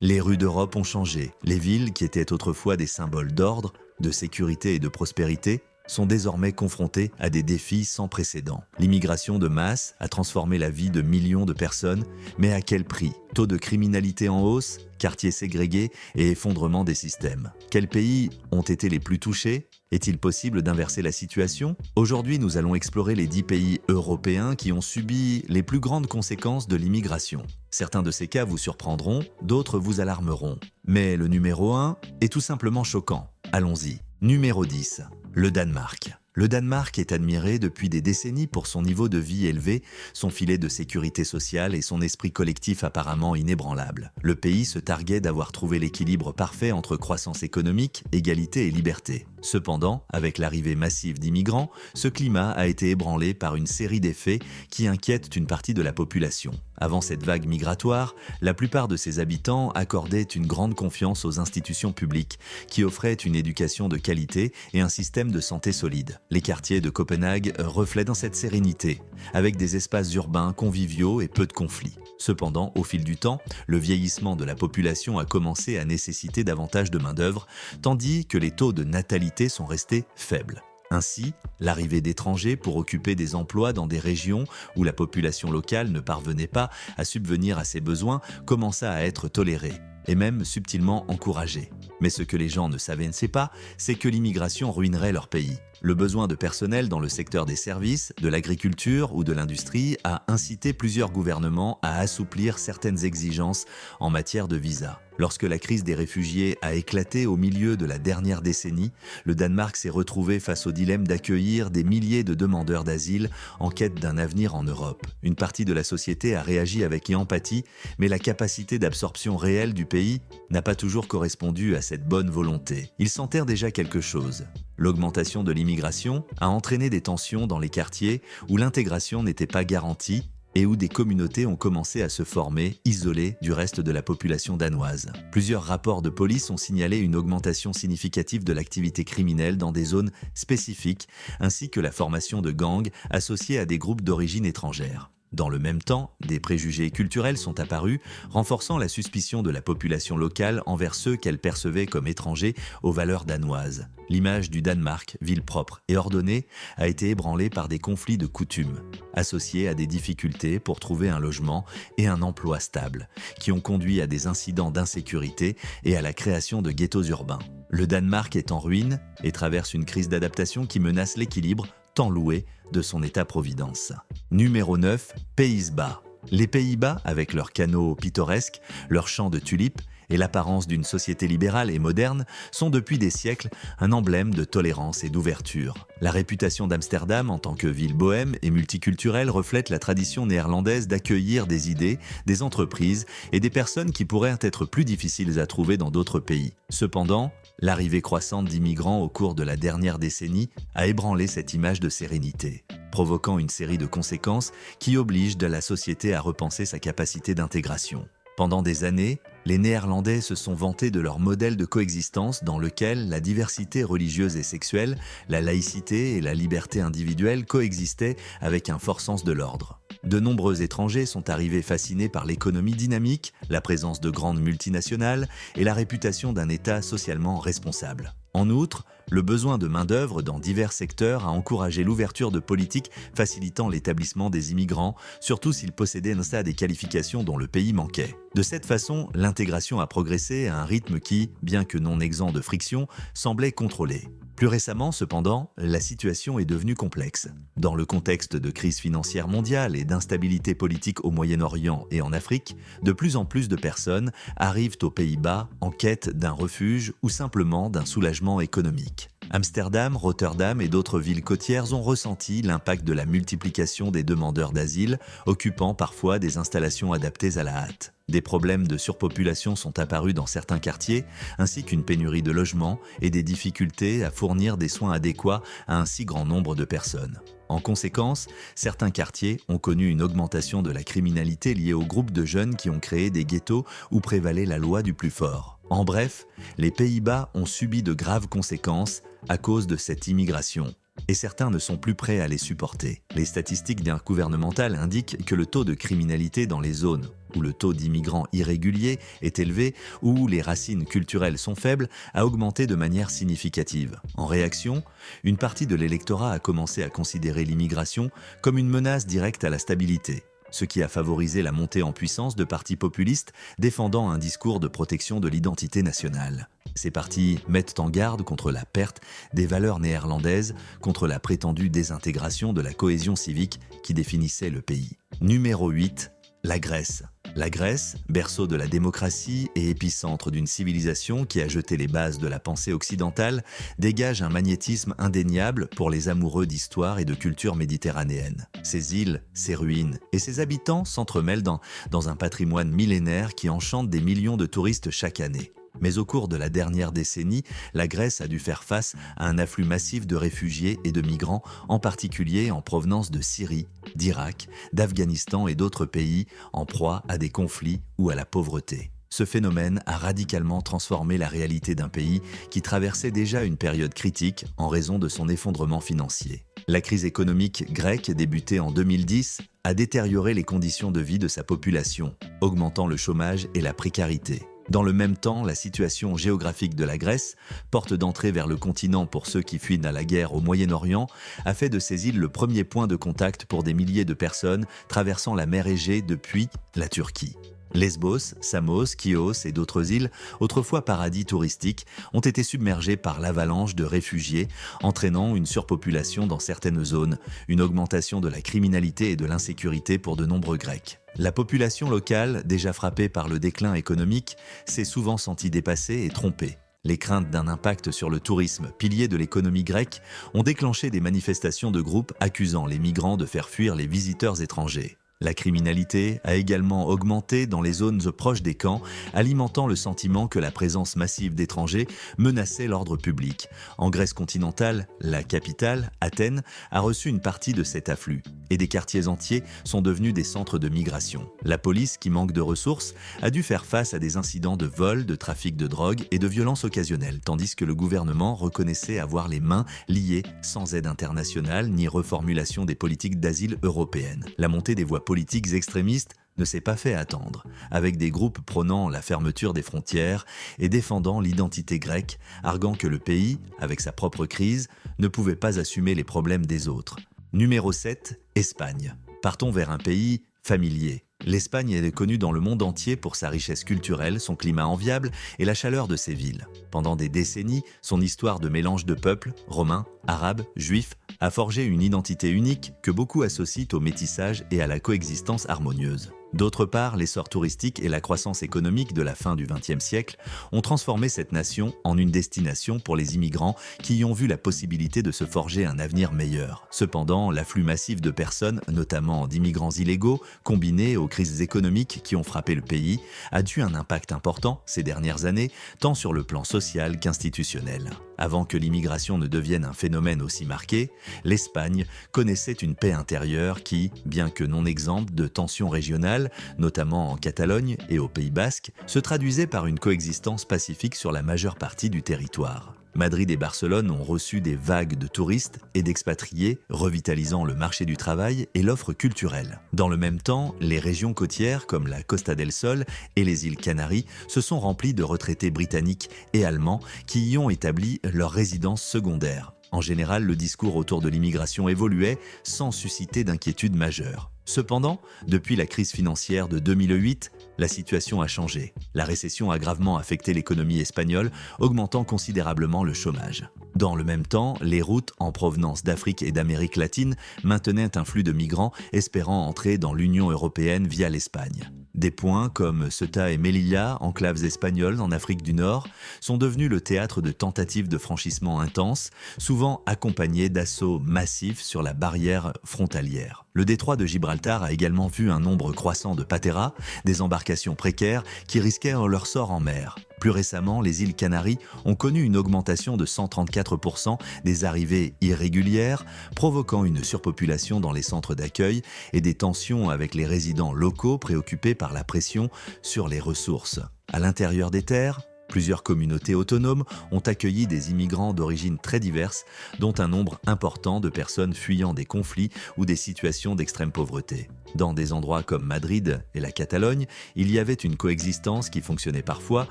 Les rues d'Europe ont changé. Les villes, qui étaient autrefois des symboles d'ordre, de sécurité et de prospérité, sont désormais confrontées à des défis sans précédent. L'immigration de masse a transformé la vie de millions de personnes, mais à quel prix? Taux de criminalité en hausse, quartiers ségrégés et effondrement des systèmes. Quels pays ont été les plus touchés? Est-il possible d'inverser la situation? Aujourd'hui, nous allons explorer les 10 pays européens qui ont subi les plus grandes conséquences de l'immigration. Certains de ces cas vous surprendront, d'autres vous alarmeront. Mais le numéro 1 est tout simplement choquant. Allons-y. Numéro 10. Le Danemark. Le Danemark est admiré depuis des décennies pour son niveau de vie élevé, son filet de sécurité sociale et son esprit collectif apparemment inébranlable. Le pays se targuait d'avoir trouvé l'équilibre parfait entre croissance économique, égalité et liberté. Cependant, avec l'arrivée massive d'immigrants, ce climat a été ébranlé par une série d'effets qui inquiètent une partie de la population. Avant cette vague migratoire, la plupart de ses habitants accordaient une grande confiance aux institutions publiques, qui offraient une éducation de qualité et un système de santé solide. Les quartiers de Copenhague reflètent dans cette sérénité, avec des espaces urbains conviviaux et peu de conflits. Cependant, au fil du temps, le vieillissement de la population a commencé à nécessiter davantage de main-d'œuvre, tandis que les taux de natalité sont restés faibles. Ainsi, l'arrivée d'étrangers pour occuper des emplois dans des régions où la population locale ne parvenait pas à subvenir à ses besoins commença à être tolérée, et même subtilement encouragée. Mais ce que les gens ne savaient pas, c'est que l'immigration ruinerait leur pays. Le besoin de personnel dans le secteur des services, de l'agriculture ou de l'industrie a incité plusieurs gouvernements à assouplir certaines exigences en matière de visa. Lorsque la crise des réfugiés a éclaté au milieu de la dernière décennie, le Danemark s'est retrouvé face au dilemme d'accueillir des milliers de demandeurs d'asile en quête d'un avenir en Europe. Une partie de la société a réagi avec empathie, mais la capacité d'absorption réelle du pays n'a pas toujours correspondu à cette bonne volonté. Il s'enterre déjà quelque chose. L'augmentation de l'immigration a entraîné des tensions dans les quartiers où l'intégration n'était pas garantie et où des communautés ont commencé à se former, isolées du reste de la population danoise. Plusieurs rapports de police ont signalé une augmentation significative de l'activité criminelle dans des zones spécifiques, ainsi que la formation de gangs associés à des groupes d'origine étrangère. Dans le même temps, des préjugés culturels sont apparus, renforçant la suspicion de la population locale envers ceux qu'elle percevait comme étrangers aux valeurs danoises. L'image du Danemark, ville propre et ordonnée, a été ébranlée par des conflits de coutumes, associés à des difficultés pour trouver un logement et un emploi stable, qui ont conduit à des incidents d'insécurité et à la création de ghettos urbains. Le Danemark est en ruine et traverse une crise d'adaptation qui menace l'équilibre tant loué de son État-providence. Numéro 9, Pays-Bas. Les Pays-Bas, avec leurs canaux pittoresques, leurs champs de tulipes et l'apparence d'une société libérale et moderne, sont depuis des siècles un emblème de tolérance et d'ouverture. La réputation d'Amsterdam en tant que ville bohème et multiculturelle reflète la tradition néerlandaise d'accueillir des idées, des entreprises et des personnes qui pourraient être plus difficiles à trouver dans d'autres pays. Cependant, l'arrivée croissante d'immigrants au cours de la dernière décennie a ébranlé cette image de sérénité, provoquant une série de conséquences qui obligent la société à repenser sa capacité d'intégration. Pendant des années, les Néerlandais se sont vantés de leur modèle de coexistence dans lequel la diversité religieuse et sexuelle, la laïcité et la liberté individuelle coexistaient avec un fort sens de l'ordre. De nombreux étrangers sont arrivés fascinés par l'économie dynamique, la présence de grandes multinationales et la réputation d'un État socialement responsable. En outre, le besoin de main-d'œuvre dans divers secteurs a encouragé l'ouverture de politiques facilitant l'établissement des immigrants, surtout s'ils possédaient des qualifications dont le pays manquait. De cette façon, l'intégration a progressé à un rythme qui, bien que non exempt de friction, semblait contrôlé. Plus récemment, cependant, la situation est devenue complexe. Dans le contexte de crise financière mondiale et d'instabilité politique au Moyen-Orient et en Afrique, de plus en plus de personnes arrivent aux Pays-Bas en quête d'un refuge ou simplement d'un soulagement économique. Amsterdam, Rotterdam et d'autres villes côtières ont ressenti l'impact de la multiplication des demandeurs d'asile, occupant parfois des installations adaptées à la hâte. Des problèmes de surpopulation sont apparus dans certains quartiers, ainsi qu'une pénurie de logements et des difficultés à fournir des soins adéquats à un si grand nombre de personnes. En conséquence, certains quartiers ont connu une augmentation de la criminalité liée aux groupes de jeunes qui ont créé des ghettos où prévalait la loi du plus fort. En bref, les Pays-Bas ont subi de graves conséquences à cause de cette immigration. et certains ne sont plus prêts à les supporter. Les statistiques gouvernementales indiquent que le taux de criminalité dans les zones où le taux d'immigrants irréguliers est élevé ou où les racines culturelles sont faibles a augmenté de manière significative. En réaction, une partie de l'électorat a commencé à considérer l'immigration comme une menace directe à la stabilité, ce qui a favorisé la montée en puissance de partis populistes défendant un discours de protection de l'identité nationale. Ces partis mettent en garde contre la perte des valeurs néerlandaises, contre la prétendue désintégration de la cohésion civique qui définissait le pays. Numéro 8. La Grèce. La Grèce, berceau de la démocratie et épicentre d'une civilisation qui a jeté les bases de la pensée occidentale, dégage un magnétisme indéniable pour les amoureux d'histoire et de culture méditerranéenne. Ses îles, ses ruines et ses habitants s'entremêlent dans un patrimoine millénaire qui enchante des millions de touristes chaque année. Mais au cours de la dernière décennie, la Grèce a dû faire face à un afflux massif de réfugiés et de migrants, en particulier en provenance de Syrie, d'Irak, d'Afghanistan et d'autres pays en proie à des conflits ou à la pauvreté. Ce phénomène a radicalement transformé la réalité d'un pays qui traversait déjà une période critique en raison de son effondrement financier. La crise économique grecque, débutée en 2010, a détérioré les conditions de vie de sa population, augmentant le chômage et la précarité. Dans le même temps, la situation géographique de la Grèce, porte d'entrée vers le continent pour ceux qui fuient à la guerre au Moyen-Orient, a fait de ces îles le premier point de contact pour des milliers de personnes traversant la mer Égée depuis la Turquie. Lesbos, Samos, Chios et d'autres îles, autrefois paradis touristiques, ont été submergées par l'avalanche de réfugiés, entraînant une surpopulation dans certaines zones, une augmentation de la criminalité et de l'insécurité pour de nombreux Grecs. La population locale, déjà frappée par le déclin économique, s'est souvent sentie dépassée et trompée. Les craintes d'un impact sur le tourisme, pilier de l'économie grecque, ont déclenché des manifestations de groupes accusant les migrants de faire fuir les visiteurs étrangers. La criminalité a également augmenté dans les zones proches des camps, alimentant le sentiment que la présence massive d'étrangers menaçait l'ordre public. En Grèce continentale, la capitale, Athènes, a reçu une partie de cet afflux, et des quartiers entiers sont devenus des centres de migration. La police, qui manque de ressources, a dû faire face à des incidents de vol, de trafic de drogue et de violences occasionnelles, tandis que le gouvernement reconnaissait avoir les mains liées sans aide internationale ni reformulation des politiques d'asile européennes. La montée des voies politiques extrémistes ne s'est pas fait attendre, avec des groupes prônant la fermeture des frontières et défendant l'identité grecque, arguant que le pays, avec sa propre crise, ne pouvait pas assumer les problèmes des autres. Numéro 7, Espagne. Partons vers un pays familier. L'Espagne est connue dans le monde entier pour sa richesse culturelle, son climat enviable et la chaleur de ses villes. Pendant des décennies, son histoire de mélange de peuples, romains, arabes, juifs, a forgé une identité unique que beaucoup associent au métissage et à la coexistence harmonieuse. D'autre part, l'essor touristique et la croissance économique de la fin du XXe siècle ont transformé cette nation en une destination pour les immigrants qui y ont vu la possibilité de se forger un avenir meilleur. Cependant, l'afflux massif de personnes, notamment d'immigrants illégaux, combiné aux crises économiques qui ont frappé le pays, a eu un impact important ces dernières années, tant sur le plan social qu'institutionnel. Avant que l'immigration ne devienne un phénomène aussi marqué, l'Espagne connaissait une paix intérieure qui, bien que non exempte de tensions régionales, notamment en Catalogne et au Pays Basque, se traduisait par une coexistence pacifique sur la majeure partie du territoire. Madrid et Barcelone ont reçu des vagues de touristes et d'expatriés, revitalisant le marché du travail et l'offre culturelle. Dans le même temps, les régions côtières comme la Costa del Sol et les îles Canaries se sont remplies de retraités britanniques et allemands qui y ont établi leur résidence secondaire. En général, le discours autour de l'immigration évoluait sans susciter d'inquiétude majeure. Cependant, depuis la crise financière de 2008, la situation a changé. La récession a gravement affecté l'économie espagnole, augmentant considérablement le chômage. Dans le même temps, les routes en provenance d'Afrique et d'Amérique latine maintenaient un flux de migrants espérant entrer dans l'Union européenne via l'Espagne. Des points comme Ceuta et Melilla, enclaves espagnoles en Afrique du Nord, sont devenus le théâtre de tentatives de franchissement intenses, souvent accompagnées d'assauts massifs sur la barrière frontalière. Le détroit de Gibraltar a également vu un nombre croissant de pateras, des embarcations précaires qui risquaient leur sort en mer. Plus récemment, les îles Canaries ont connu une augmentation de 134% des arrivées irrégulières, provoquant une surpopulation dans les centres d'accueil et des tensions avec les résidents locaux préoccupés par la pression sur les ressources. À l'intérieur des terres, Plusieurs communautés autonomes ont accueilli des immigrants d'origines très diverses, dont un nombre important de personnes fuyant des conflits ou des situations d'extrême pauvreté. Dans des endroits comme Madrid et la Catalogne, il y avait une coexistence qui fonctionnait parfois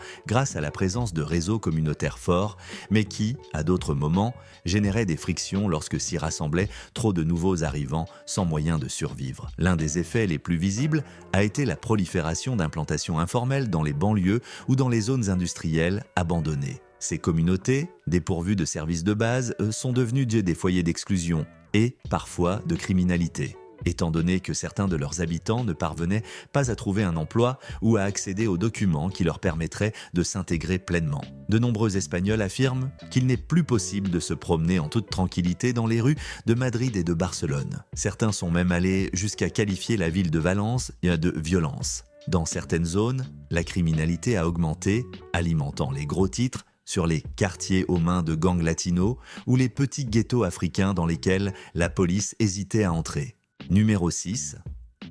grâce à la présence de réseaux communautaires forts, mais qui, à d'autres moments, générait des frictions lorsque s'y rassemblaient trop de nouveaux arrivants sans moyen de survivre. L'un des effets les plus visibles a été la prolifération d'implantations informelles dans les banlieues ou dans les zones industrielles abandonnées. Ces communautés, dépourvues de services de base, sont devenues des foyers d'exclusion et, parfois, de criminalité, étant donné que certains de leurs habitants ne parvenaient pas à trouver un emploi ou à accéder aux documents qui leur permettraient de s'intégrer pleinement. De nombreux Espagnols affirment qu'il n'est plus possible de se promener en toute tranquillité dans les rues de Madrid et de Barcelone. Certains sont même allés jusqu'à qualifier la ville de Valence de violence. Dans certaines zones, la criminalité a augmenté, alimentant les gros titres sur les quartiers aux mains de gangs latinos ou les petits ghettos africains dans lesquels la police hésitait à entrer. Numéro 6.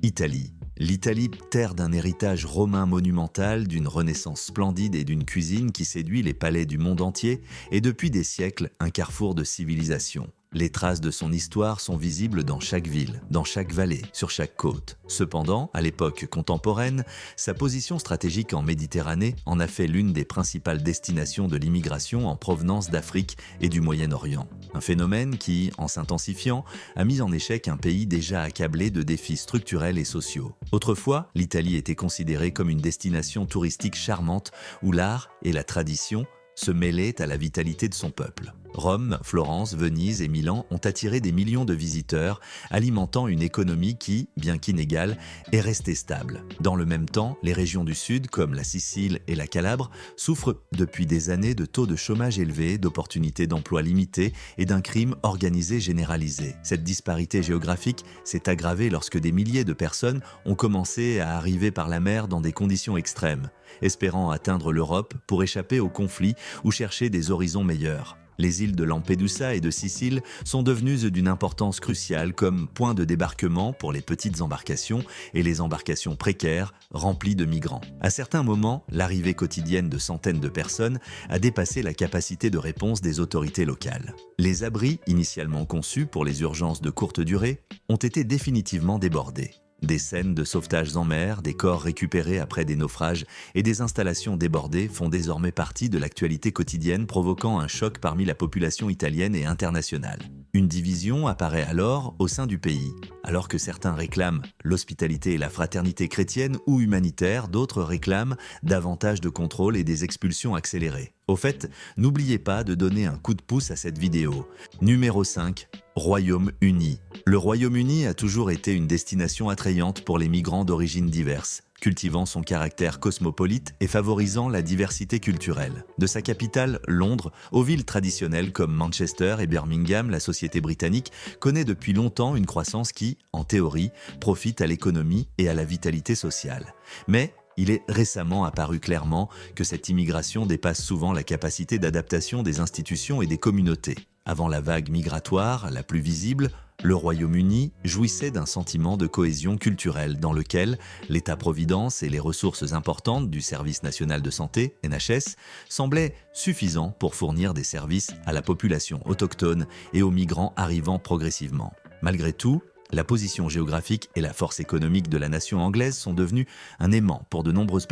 Italie. L'Italie, terre d'un héritage romain monumental, d'une renaissance splendide et d'une cuisine qui séduit les palais du monde entier, est depuis des siècles un carrefour de civilisation. Les traces de son histoire sont visibles dans chaque ville, dans chaque vallée, sur chaque côte. Cependant, à l'époque contemporaine, sa position stratégique en Méditerranée en a fait l'une des principales destinations de l'immigration en provenance d'Afrique et du Moyen-Orient. Un phénomène qui, en s'intensifiant, a mis en échec un pays déjà accablé de défis structurels et sociaux. Autrefois, l'Italie était considérée comme une destination touristique charmante où l'art et la tradition se mêlaient à la vitalité de son peuple. Rome, Florence, Venise et Milan ont attiré des millions de visiteurs, alimentant une économie qui, bien qu'inégale, est restée stable. Dans le même temps, les régions du sud, comme la Sicile et la Calabre, souffrent depuis des années de taux de chômage élevés, d'opportunités d'emploi limitées et d'un crime organisé généralisé. Cette disparité géographique s'est aggravée lorsque des milliers de personnes ont commencé à arriver par la mer dans des conditions extrêmes, espérant atteindre l'Europe pour échapper aux conflits ou chercher des horizons meilleurs. Les îles de Lampedusa et de Sicile sont devenues d'une importance cruciale comme point de débarquement pour les petites embarcations et les embarcations précaires remplies de migrants. À certains moments, l'arrivée quotidienne de centaines de personnes a dépassé la capacité de réponse des autorités locales. Les abris, initialement conçus pour les urgences de courte durée, ont été définitivement débordés. Des scènes de sauvetage en mer, des corps récupérés après des naufrages et des installations débordées font désormais partie de l'actualité quotidienne, provoquant un choc parmi la population italienne et internationale. Une division apparaît alors au sein du pays. Alors que certains réclament l'hospitalité et la fraternité chrétienne ou humanitaire, d'autres réclament davantage de contrôle et des expulsions accélérées. Au fait, n'oubliez pas de donner un coup de pouce à cette vidéo. Numéro 5. Royaume-Uni. Le Royaume-Uni a toujours été une destination attrayante pour les migrants d'origines diverses, cultivant son caractère cosmopolite et favorisant la diversité culturelle. De sa capitale, Londres, aux villes traditionnelles comme Manchester et Birmingham, la société britannique connaît depuis longtemps une croissance qui, en théorie, profite à l'économie et à la vitalité sociale. Mais il est récemment apparu clairement que cette immigration dépasse souvent la capacité d'adaptation des institutions et des communautés. Avant la vague migratoire, la plus visible, le Royaume-Uni jouissait d'un sentiment de cohésion culturelle dans lequel l'État-providence et les ressources importantes du Service national de santé, NHS, semblaient suffisants pour fournir des services à la population autochtone et aux migrants arrivant progressivement. Malgré tout, la position géographique et la force économique de la nation anglaise sont devenues un aimant pour de nombreuses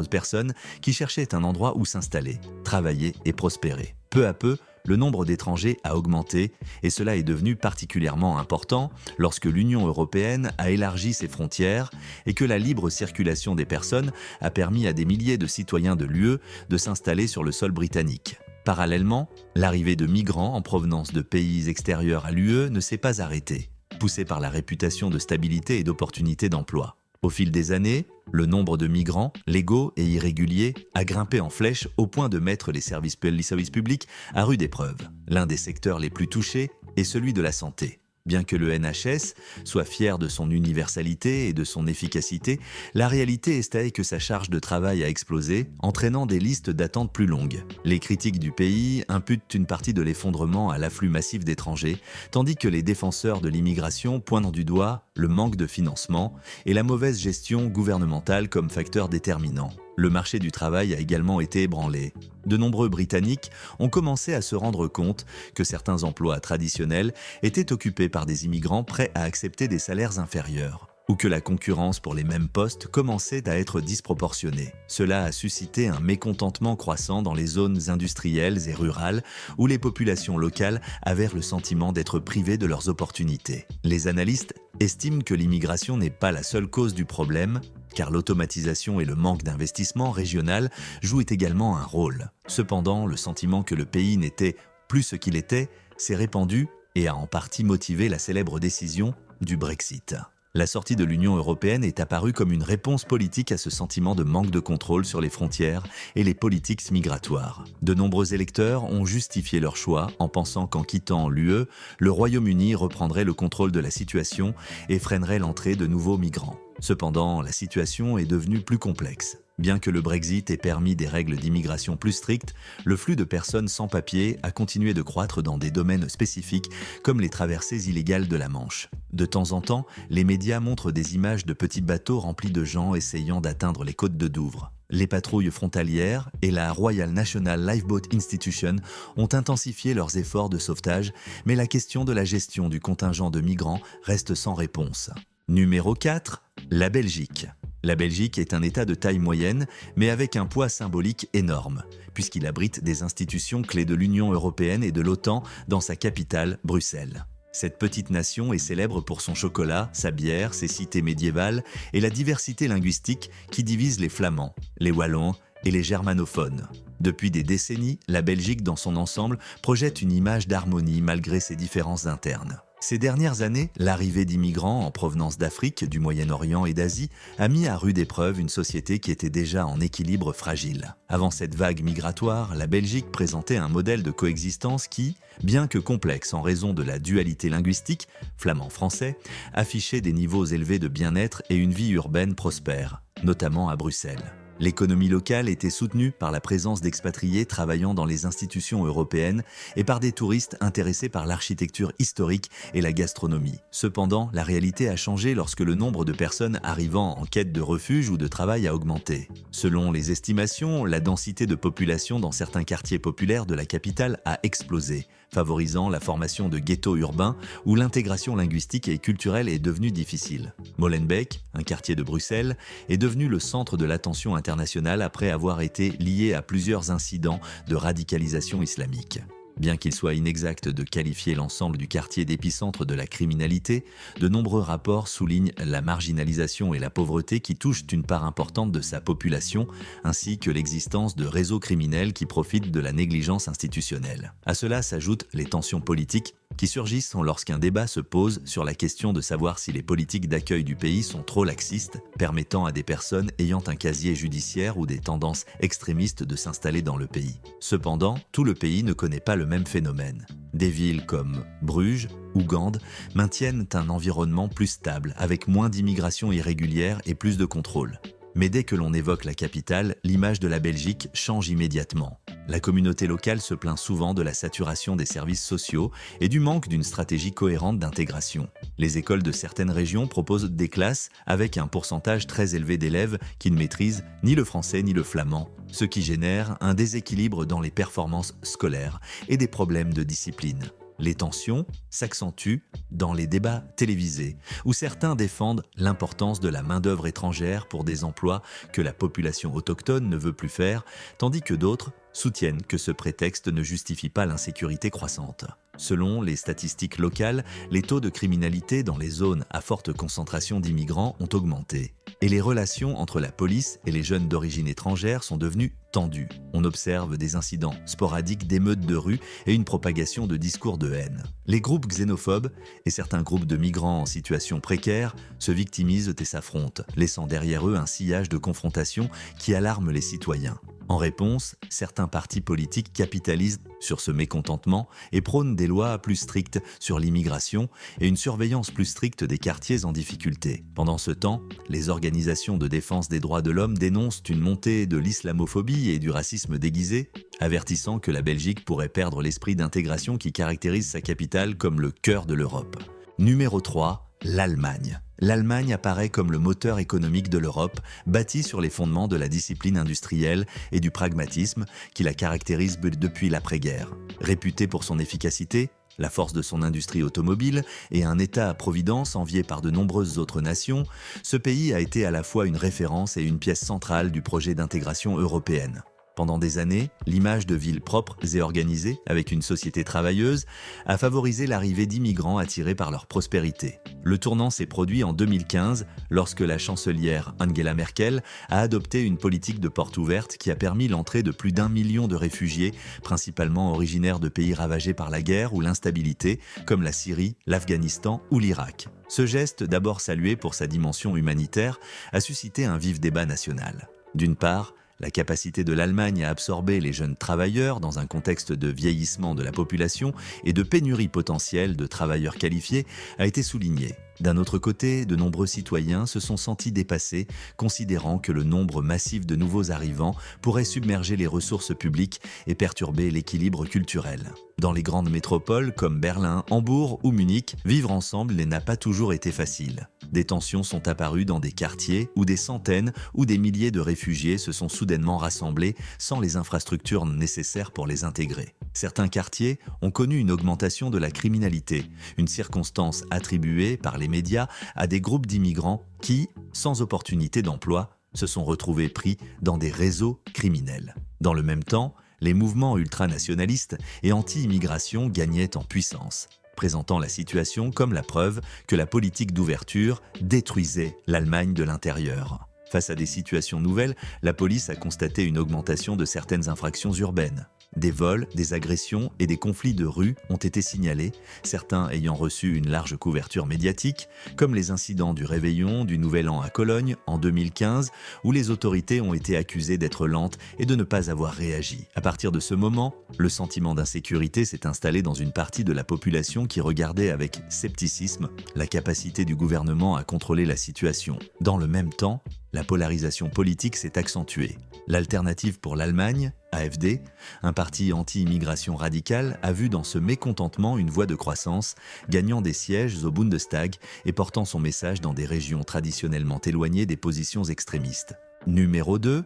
personnes qui cherchaient un endroit où s'installer, travailler et prospérer. Peu à peu, le nombre d'étrangers a augmenté et cela est devenu particulièrement important lorsque l'Union européenne a élargi ses frontières et que la libre circulation des personnes a permis à des milliers de citoyens de l'UE de s'installer sur le sol britannique. Parallèlement, l'arrivée de migrants en provenance de pays extérieurs à l'UE ne s'est pas arrêtée, poussée par la réputation de stabilité et d'opportunités d'emploi. Au fil des années, le nombre de migrants, légaux et irréguliers, a grimpé en flèche au point de mettre les services publics à rude épreuve. L'un des secteurs les plus touchés est celui de la santé. Bien que le NHS soit fier de son universalité et de son efficacité, la réalité est telle que sa charge de travail a explosé, entraînant des listes d'attente plus longues. Les critiques du pays imputent une partie de l'effondrement à l'afflux massif d'étrangers, tandis que les défenseurs de l'immigration pointent du doigt le manque de financement et la mauvaise gestion gouvernementale comme facteur déterminant. Le marché du travail a également été ébranlé. De nombreux Britanniques ont commencé à se rendre compte que certains emplois traditionnels étaient occupés par des immigrants prêts à accepter des salaires inférieurs, ou que la concurrence pour les mêmes postes commençait à être disproportionnée. Cela a suscité un mécontentement croissant dans les zones industrielles et rurales où les populations locales avaient le sentiment d'être privées de leurs opportunités. Les analystes estiment que l'immigration n'est pas la seule cause du problème, car l'automatisation et le manque d'investissement régional jouent également un rôle. Cependant, le sentiment que le pays n'était plus ce qu'il était s'est répandu et a en partie motivé la célèbre décision du Brexit. La sortie de l'Union européenne est apparue comme une réponse politique à ce sentiment de manque de contrôle sur les frontières et les politiques migratoires. De nombreux électeurs ont justifié leur choix en pensant qu'en quittant l'UE, le Royaume-Uni reprendrait le contrôle de la situation et freinerait l'entrée de nouveaux migrants. Cependant, la situation est devenue plus complexe. Bien que le Brexit ait permis des règles d'immigration plus strictes, le flux de personnes sans papier a continué de croître dans des domaines spécifiques comme les traversées illégales de la Manche. De temps en temps, les médias montrent des images de petits bateaux remplis de gens essayant d'atteindre les côtes de Douvres. Les patrouilles frontalières et la Royal National Lifeboat Institution ont intensifié leurs efforts de sauvetage, mais la question de la gestion du contingent de migrants reste sans réponse. Numéro 4, la Belgique. La Belgique est un État de taille moyenne, mais avec un poids symbolique énorme, puisqu'il abrite des institutions clés de l'Union européenne et de l'OTAN dans sa capitale, Bruxelles. Cette petite nation est célèbre pour son chocolat, sa bière, ses cités médiévales et la diversité linguistique qui divise les Flamands, les Wallons et les germanophones. Depuis des décennies, la Belgique dans son ensemble projette une image d'harmonie malgré ses différences internes. Ces dernières années, l'arrivée d'immigrants en provenance d'Afrique, du Moyen-Orient et d'Asie a mis à rude épreuve une société qui était déjà en équilibre fragile. Avant cette vague migratoire, la Belgique présentait un modèle de coexistence qui, bien que complexe en raison de la dualité linguistique, flamand-français, affichait des niveaux élevés de bien-être et une vie urbaine prospère, notamment à Bruxelles. L'économie locale était soutenue par la présence d'expatriés travaillant dans les institutions européennes et par des touristes intéressés par l'architecture historique et la gastronomie. Cependant, la réalité a changé lorsque le nombre de personnes arrivant en quête de refuge ou de travail a augmenté. Selon les estimations, la densité de population dans certains quartiers populaires de la capitale a explosé, favorisant la formation de ghettos urbains où l'intégration linguistique et culturelle est devenue difficile. Molenbeek, un quartier de Bruxelles, est devenu le centre de l'attention internationale après avoir été lié à plusieurs incidents de radicalisation islamique. Bien qu'il soit inexact de qualifier l'ensemble du quartier d'épicentre de la criminalité, de nombreux rapports soulignent la marginalisation et la pauvreté qui touchent une part importante de sa population, ainsi que l'existence de réseaux criminels qui profitent de la négligence institutionnelle. À cela s'ajoutent les tensions politiques qui surgissent lorsqu'un débat se pose sur la question de savoir si les politiques d'accueil du pays sont trop laxistes, permettant à des personnes ayant un casier judiciaire ou des tendances extrémistes de s'installer dans le pays. Cependant, tout le pays ne connaît pas le même phénomène. Des villes comme Bruges ou Gand maintiennent un environnement plus stable, avec moins d'immigration irrégulière et plus de contrôle. Mais dès que l'on évoque la capitale, l'image de la Belgique change immédiatement. La communauté locale se plaint souvent de la saturation des services sociaux et du manque d'une stratégie cohérente d'intégration. Les écoles de certaines régions proposent des classes avec un pourcentage très élevé d'élèves qui ne maîtrisent ni le français ni le flamand, ce qui génère un déséquilibre dans les performances scolaires et des problèmes de discipline. Les tensions s'accentuent dans les débats télévisés, où certains défendent l'importance de la main-d'œuvre étrangère pour des emplois que la population autochtone ne veut plus faire, tandis que d'autres soutiennent que ce prétexte ne justifie pas l'insécurité croissante. Selon les statistiques locales, les taux de criminalité dans les zones à forte concentration d'immigrants ont augmenté. Et les relations entre la police et les jeunes d'origine étrangère sont devenues tendues. On observe des incidents sporadiques d'émeutes de rue et une propagation de discours de haine. Les groupes xénophobes et certains groupes de migrants en situation précaire se victimisent et s'affrontent, laissant derrière eux un sillage de confrontation qui alarme les citoyens. En réponse, certains partis politiques capitalisent sur ce mécontentement et prônent des lois plus strictes sur l'immigration et une surveillance plus stricte des quartiers en difficulté. Pendant ce temps, les organisations de défense des droits de l'homme dénoncent une montée de l'islamophobie et du racisme déguisé, avertissant que la Belgique pourrait perdre l'esprit d'intégration qui caractérise sa capitale comme le cœur de l'Europe. Numéro 3, l'Allemagne. l'Allemagne apparaît comme le moteur économique de l'Europe, bâti sur les fondements de la discipline industrielle et du pragmatisme qui la caractérise depuis l'après-guerre. Réputée pour son efficacité, la force de son industrie automobile et un État à providence envié par de nombreuses autres nations, ce pays a été à la fois une référence et une pièce centrale du projet d'intégration européenne. Pendant des années, l'image de ville propre et organisée, avec une société travailleuse, a favorisé l'arrivée d'immigrants attirés par leur prospérité. Le tournant s'est produit en 2015, lorsque la chancelière Angela Merkel a adopté une politique de porte ouverte qui a permis l'entrée de plus d'1 million de réfugiés, principalement originaires de pays ravagés par la guerre ou l'instabilité, comme la Syrie, l'Afghanistan ou l'Irak. Ce geste, d'abord salué pour sa dimension humanitaire, a suscité un vif débat national. D'une part, la capacité de l'Allemagne à absorber les jeunes travailleurs dans un contexte de vieillissement de la population et de pénurie potentielle de travailleurs qualifiés a été soulignée. D'un autre côté, de nombreux citoyens se sont sentis dépassés, considérant que le nombre massif de nouveaux arrivants pourrait submerger les ressources publiques et perturber l'équilibre culturel. Dans les grandes métropoles comme Berlin, Hambourg ou Munich, vivre ensemble n'a pas toujours été facile. Des tensions sont apparues dans des quartiers où des centaines ou des milliers de réfugiés se sont soudainement rassemblés sans les infrastructures nécessaires pour les intégrer. Certains quartiers ont connu une augmentation de la criminalité, une circonstance attribuée par les médias à des groupes d'immigrants qui, sans opportunité d'emploi, se sont retrouvés pris dans des réseaux criminels. Dans le même temps, les mouvements ultranationalistes et anti-immigration gagnaient en puissance, présentant la situation comme la preuve que la politique d'ouverture détruisait l'Allemagne de l'intérieur. Face à des situations nouvelles, la police a constaté une augmentation de certaines infractions urbaines. Des vols, des agressions et des conflits de rue ont été signalés, certains ayant reçu une large couverture médiatique, comme les incidents du Réveillon du Nouvel An à Cologne en 2015, où les autorités ont été accusées d'être lentes et de ne pas avoir réagi. À partir de ce moment, le sentiment d'insécurité s'est installé dans une partie de la population qui regardait avec scepticisme la capacité du gouvernement à contrôler la situation. Dans le même temps, la polarisation politique s'est accentuée. L'Alternative pour l'Allemagne, AfD, un parti anti-immigration radical, a vu dans ce mécontentement une voie de croissance, gagnant des sièges au Bundestag et portant son message dans des régions traditionnellement éloignées des positions extrémistes. Numéro 2,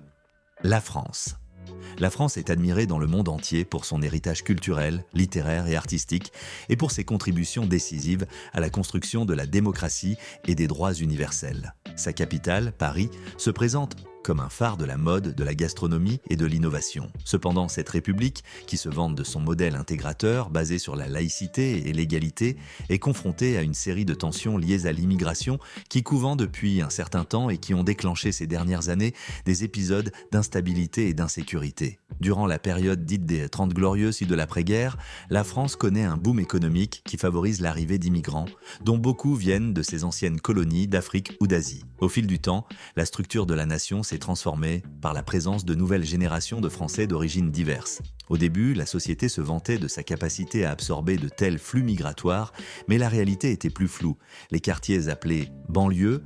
la France. La France est admirée dans le monde entier pour son héritage culturel, littéraire et artistique et pour ses contributions décisives à la construction de la démocratie et des droits universels. Sa capitale, Paris, se présente comme un phare de la mode, de la gastronomie et de l'innovation. Cependant, cette république, qui se vante de son modèle intégrateur basé sur la laïcité et l'égalité, est confrontée à une série de tensions liées à l'immigration qui couvent depuis un certain temps et qui ont déclenché ces dernières années des épisodes d'instabilité et d'insécurité. Durant la période dite des 30 Glorieuses de l'après-guerre, la France connaît un boom économique qui favorise l'arrivée d'immigrants, dont beaucoup viennent de ses anciennes colonies d'Afrique ou d'Asie. Au fil du temps, la structure de la nation s'est transformée par la présence de nouvelles générations de Français d'origines diverses. Au début, la société se vantait de sa capacité à absorber de tels flux migratoires, mais la réalité était plus floue. Les quartiers appelés banlieues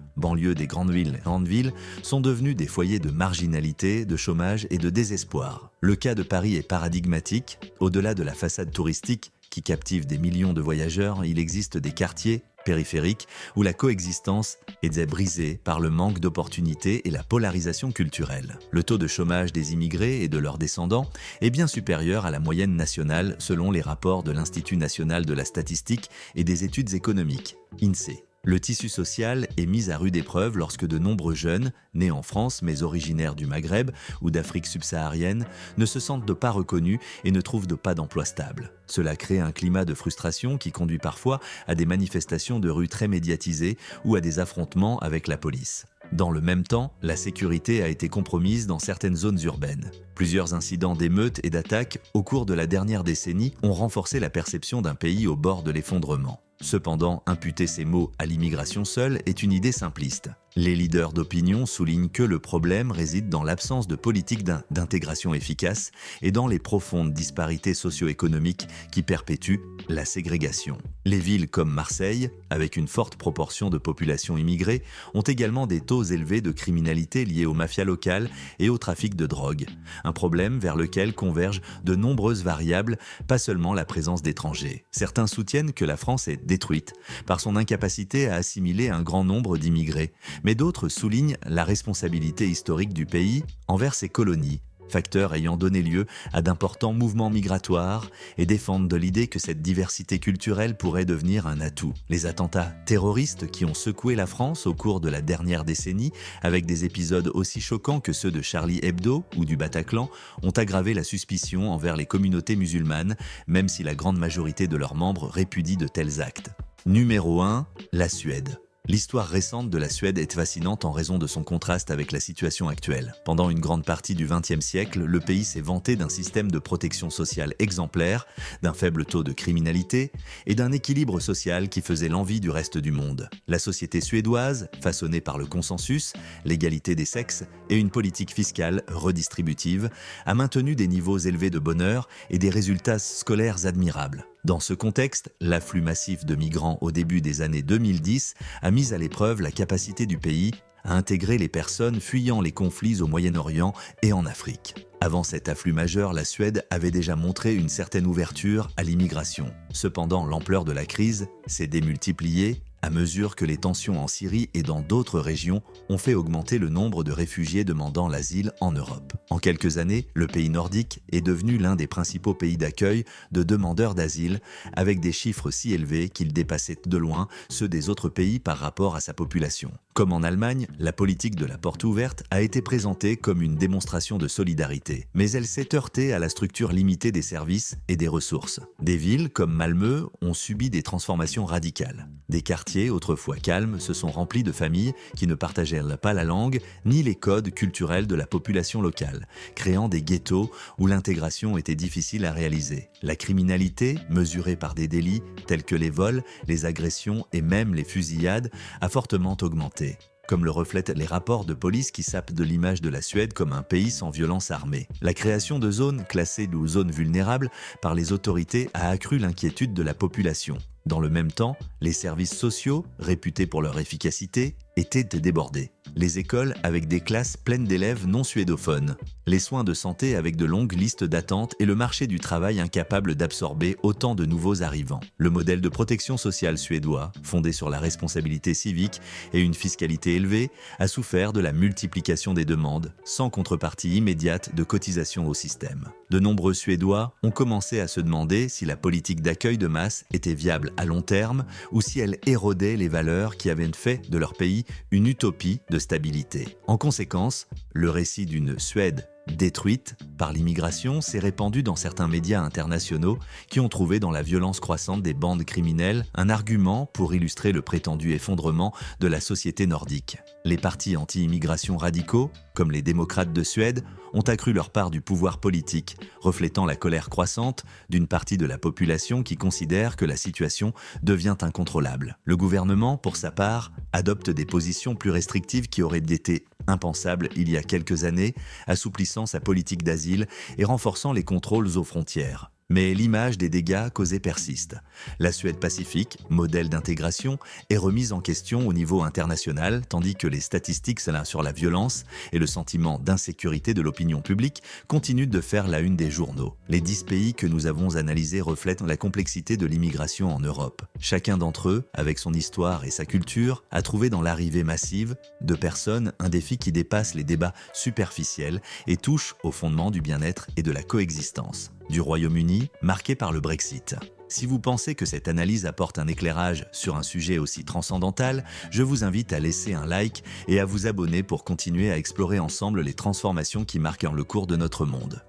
des grandes villes, sont devenus des foyers de marginalité, de chômage et de désespoir. Le cas de Paris est paradigmatique. Au-delà de la façade touristique, qui captive des millions de voyageurs, il existe des quartiers périphériques où la coexistence est brisée par le manque d'opportunités et la polarisation culturelle. Le taux de chômage des immigrés et de leurs descendants est bien supérieur à la moyenne nationale selon les rapports de l'Institut national de la statistique et des études économiques, INSEE. Le tissu social est mis à rude épreuve lorsque de nombreux jeunes, nés en France mais originaires du Maghreb ou d'Afrique subsaharienne, ne se sentent pas reconnus et ne trouvent pas d'emploi stable. Cela crée un climat de frustration qui conduit parfois à des manifestations de rue très médiatisées ou à des affrontements avec la police. Dans le même temps, la sécurité a été compromise dans certaines zones urbaines. Plusieurs incidents d'émeutes et d'attaques au cours de la dernière décennie ont renforcé la perception d'un pays au bord de l'effondrement. Cependant, imputer ces maux à l'immigration seule est une idée simpliste. Les leaders d'opinion soulignent que le problème réside dans l'absence de politique d'intégration efficace et dans les profondes disparités socio-économiques qui perpétuent la ségrégation. Les villes comme Marseille, avec une forte proportion de population immigrée, ont également des taux élevés de criminalité liés aux mafias locales et au trafic de drogue, un problème vers lequel convergent de nombreuses variables, pas seulement la présence d'étrangers. Certains soutiennent que la France est détruite par son incapacité à assimiler un grand nombre d'immigrés, mais d'autres soulignent la responsabilité historique du pays envers ses colonies, facteur ayant donné lieu à d'importants mouvements migratoires, et défendent de l'idée que cette diversité culturelle pourrait devenir un atout. Les attentats terroristes qui ont secoué la France au cours de la dernière décennie, avec des épisodes aussi choquants que ceux de Charlie Hebdo ou du Bataclan, ont aggravé la suspicion envers les communautés musulmanes, même si la grande majorité de leurs membres répudie de tels actes. Numéro 1, la Suède. L'histoire récente de la Suède est fascinante en raison de son contraste avec la situation actuelle. Pendant une grande partie du XXe siècle, le pays s'est vanté d'un système de protection sociale exemplaire, d'un faible taux de criminalité et d'un équilibre social qui faisait l'envie du reste du monde. La société suédoise, façonnée par le consensus, l'égalité des sexes et une politique fiscale redistributive, a maintenu des niveaux élevés de bonheur et des résultats scolaires admirables. Dans ce contexte, l'afflux massif de migrants au début des années 2010 a mis à l'épreuve la capacité du pays à intégrer les personnes fuyant les conflits au Moyen-Orient et en Afrique. Avant cet afflux majeur, la Suède avait déjà montré une certaine ouverture à l'immigration. Cependant, l'ampleur de la crise s'est démultipliée à mesure que les tensions en Syrie et dans d'autres régions ont fait augmenter le nombre de réfugiés demandant l'asile en Europe. En quelques années, le pays nordique est devenu l'un des principaux pays d'accueil de demandeurs d'asile, avec des chiffres si élevés qu'ils dépassaient de loin ceux des autres pays par rapport à sa population. Comme en Allemagne, la politique de la porte ouverte a été présentée comme une démonstration de solidarité, mais elle s'est heurtée à la structure limitée des services et des ressources. Des villes comme Malmö ont subi des transformations radicales. Des quartiers autrefois calmes se sont remplis de familles qui ne partageaient pas la langue ni les codes culturels de la population locale, créant des ghettos où l'intégration était difficile à réaliser. La criminalité, mesurée par des délits tels que les vols, les agressions et même les fusillades, a fortement augmenté, comme le reflètent les rapports de police qui sapent de l'image de la Suède comme un pays sans violence armée. La création de zones classées ou zones vulnérables par les autorités a accru l'inquiétude de la population. Dans le même temps, les services sociaux, réputés pour leur efficacité, étaient débordés. Les écoles avec des classes pleines d'élèves non suédophones, les soins de santé avec de longues listes d'attente et le marché du travail incapable d'absorber autant de nouveaux arrivants. Le modèle de protection sociale suédois, fondé sur la responsabilité civique et une fiscalité élevée, a souffert de la multiplication des demandes, sans contrepartie immédiate de cotisation au système. De nombreux Suédois ont commencé à se demander si la politique d'accueil de masse était viable à long terme ou si elle érodait les valeurs qui avaient fait de leur pays une utopie de stabilité. En conséquence, le récit d'une Suède détruite par l'immigration s'est répandu dans certains médias internationaux qui ont trouvé dans la violence croissante des bandes criminelles un argument pour illustrer le prétendu effondrement de la société nordique. Les partis anti-immigration radicaux, comme les démocrates de Suède, ont accru leur part du pouvoir politique, reflétant la colère croissante d'une partie de la population qui considère que la situation devient incontrôlable. Le gouvernement, pour sa part, adopte des positions plus restrictives qui auraient été impensables il y a quelques années, assouplissant sa politique d'asile et renforçant les contrôles aux frontières. Mais l'image des dégâts causés persiste. La Suède pacifique, modèle d'intégration, est remise en question au niveau international, tandis que les statistiques sur la violence et le sentiment d'insécurité de l'opinion publique continuent de faire la une des journaux. Les 10 pays que nous avons analysés reflètent la complexité de l'immigration en Europe. Chacun d'entre eux, avec son histoire et sa culture, a trouvé dans l'arrivée massive de personnes un défi qui dépasse les débats superficiels et touche au fondement du bien-être et de la coexistence du Royaume-Uni, marqué par le Brexit. Si vous pensez que cette analyse apporte un éclairage sur un sujet aussi transcendantal, je vous invite à laisser un like et à vous abonner pour continuer à explorer ensemble les transformations qui marquent le cours de notre monde.